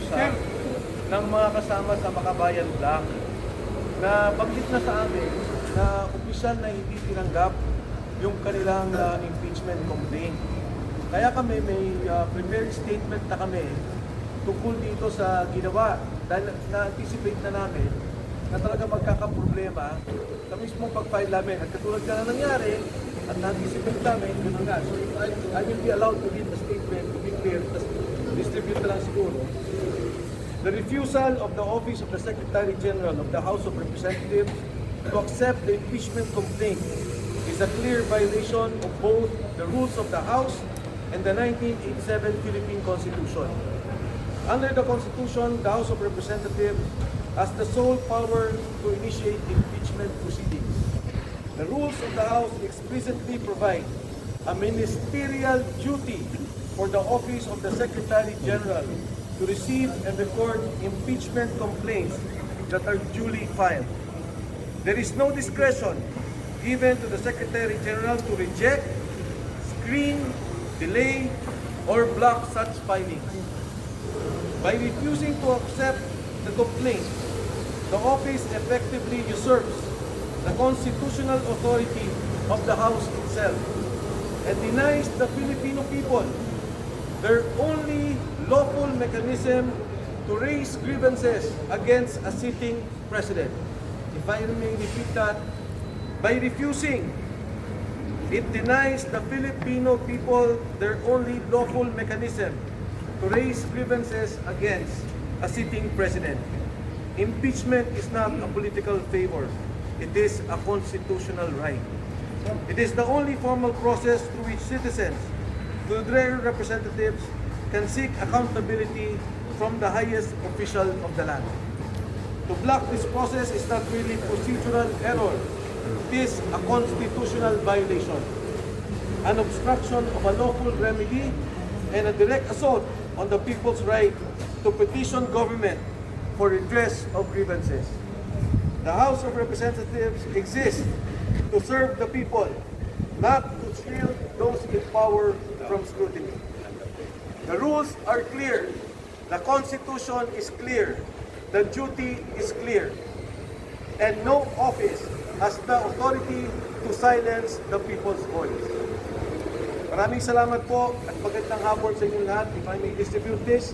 kausap ng mga kasama sa Makabayan Black na banggit na sa amin na opisyal na hindi tinanggap yung kanilang impeachment complaint. Kaya kami may prepared statement na kami tungkol dito sa ginawa dahil na-anticipate na namin na talaga magkakaproblema sa mismong pag-file namin. At katulad ka na nangyari, at na-anticipate namin, gano'n nga. So I will be allowed to read the statement to be clear, distribute na lang siguro. The refusal of the Office of the Secretary General of the House of Representatives to accept the impeachment complaint is a clear violation of both the rules of the House and the 1987 Philippine Constitution. Under the Constitution, the House of Representatives has the sole power to initiate impeachment proceedings. The rules of the House explicitly provide a ministerial duty for the Office of the Secretary General to receive and record impeachment complaints that are duly filed. There is no discretion given to the Secretary General to reject, screen, delay, or block such filings. By refusing to accept the complaint, the office effectively usurps the constitutional authority of the House itself and denies the Filipino people their only lawful mechanism to raise grievances against a sitting president. If I may repeat that, by refusing, it denies the Filipino people their only lawful mechanism to raise grievances against a sitting president. Impeachment is not a political favor. It is a constitutional right. It is the only formal process through which citizens, through their representatives, can seek accountability from the highest official of the land. To block this process is not really procedural error. It is a constitutional violation, an obstruction of a lawful remedy, and a direct assault on the people's right to petition government for redress of grievances. The House of Representatives exists to serve the people, not to shield those in power from scrutiny. The rules are clear, the Constitution is clear, the duty is clear, and no office has the authority to silence the people's voice. Maraming salamat po at magandang hapon sa inyong lahat. If I may distribute this,